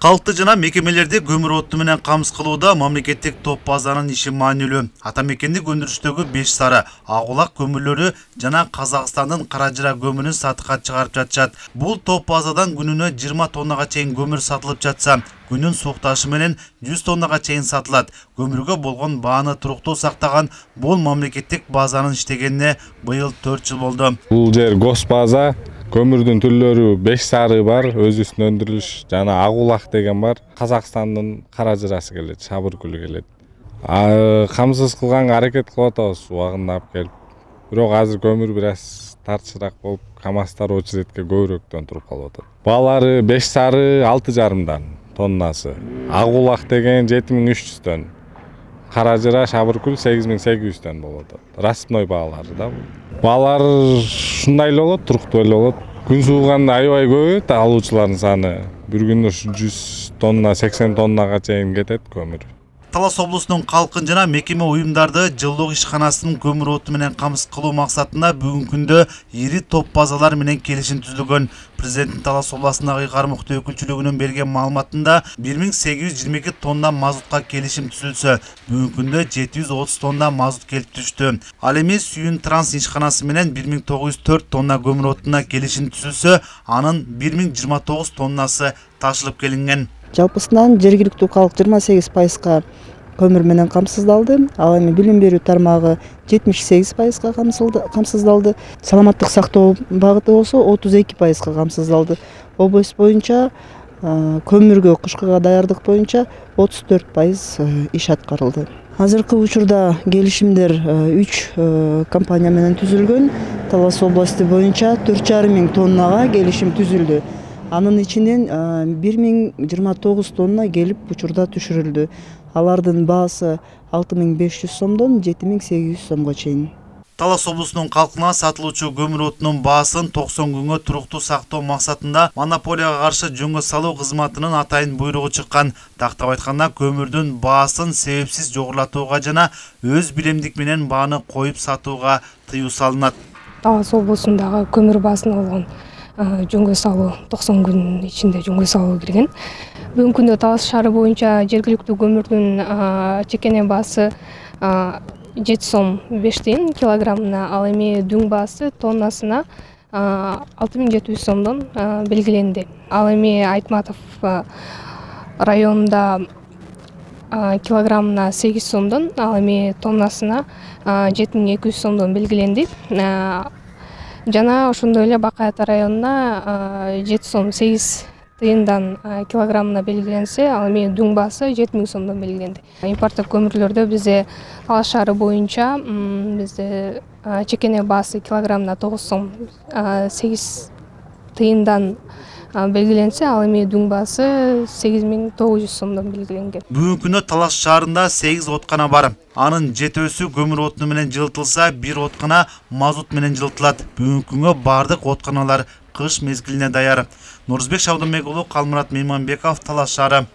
Калкты жана мекемелерди көмүр отту менен камсыз кылууда мамлекеттик топ базанын иши маанилүү. Ата мекендик өндүрүштөгү 5 сары, Агулак көмүрлөрү жана Казакстандын Каражыра көмүрүн сатыкка чыгарып жатышат. Бул топ базадан күнүнө 20 тоннага чейин көмүр сатылып жатса, күнүн сукташы менен 100 тоннага чейин сатылат. Көмүргө болгон бааны туруктуу сактаган бул мамлекеттик базанын иштегенине быйыл 4 жыл болду. Бул жер гос база. Көмүрдүн түрлөрү 5 сары бар, өзүбүздүн өндүрүш жана Агулак деген бар. Казакстандын Каражырасы келет, Шабыркүлү келет. Камсыз кылганга аракет кылып атабыз, убагында алып келип. Бирок азыр көмүр бир аз тартышыраак болуп, КамАЗдар очередке көбүрөөктөн туруп калып атат. Баалары 5 сары 6,5 тоннасы. Агулак деген 7300 Каражыра, Шабыркүл 8800 болот. Распной баалары да бул. Баалар шундай эле болот, туруктуу эле болот. Күн сууганда аябай көбөйөт, алуучулардын саны. Бир күндө 100 тонна, 80 тоннага чейин кетет көмүр. Талас облусунун калкын жана мекеме уюмдарды жылдык ишканасынын көмүр оту менен камсыз кылуу максатында бүгүнкү күндө ири топ базалар менен келишим түзүлгөн. Президенттин Талас областындагы кармыкты өкүлчүлүгүнүн берген маалыматында 1822 тонна мазутка келишим түзүлсө, бүгүнкү күндө 730 тонна мазут келип түштү. Ал эми Сүйүн транс ишканасы менен 1904 тонна көмүр отуна келишим түзүлсө, анын 1029 тоннасы ташылып келинген. Жалпысынан жергиликтүү калк 28%га көмүр менен камсыздалды. Ал эми билим берүү тармагы 78%га камсыздалды. Саламаттык сактоо багыты болсо 32%га камсыздалды. Область боюнча көмүргө кышкыга даярдык боюнча 34% иш аткарылды. Азыркы учурда келишимдер 3 компания менен түзүлгөн. Талас областы боюнча 4,5 тоннага келишим түзүлдү. Анын ичинен 1029 тонна келип учурда түшүрүлдү. Алардын баасы 6500 сомдон 7800 сомго чейин. Талас облусунун калкына сатылуучу көмүр отунун баасын 90 күнгө туруктуу сактоо максатында монополияга каршы жөнгө салуу кызматынын атайын буйругу чыккан. Тактап айтканда, көмүрдүн баасын себепсиз жогорулатууга жана өз билемдик менен бааны коюп сатууга тыюу салынат. Талас облусундагы көмүр баасын алган жөнгө салуу 90 күн ичинде жөнгө салуу кирген. Бүгүнкү күндө Талас шаары боюнча жергиликтүү көмүрдүн чекене баасы 7 сом 5 тыйын килограммына, ал эми дүң баасы тоннасына 6700 сомдон белгиленди. Ал эми Айтматов районунда килограммына 8 сомдон, ал эми тоннасына 7200 сомдон белгиленди. Жана ошондой эле Бакай Ата районуна 7 сом 8 тыйындан килограммына белгиленсе, ал эми дүң баасы 7000 сомдон белгиленди. Импорттук көмүрлөрдө бизде Талас шаары боюнча бизде чекене баасы килограммына 9 сом 8 тыйындан белгиленсе, ал эми дүң баасы 8900 сомдон белгиленген. Бүгүнкү күндө Талас шаарында 8 откана бар. Анын жетөөсү көмүр отуну менен жылытылса, бир откана мазут менен жылытылат. Бүгүнкү күнгө бардык отканалар кыш мезгилине даяр. Нурузбек Шабдымбек уулу, Калмурат Мейманбеков, Талас шаары.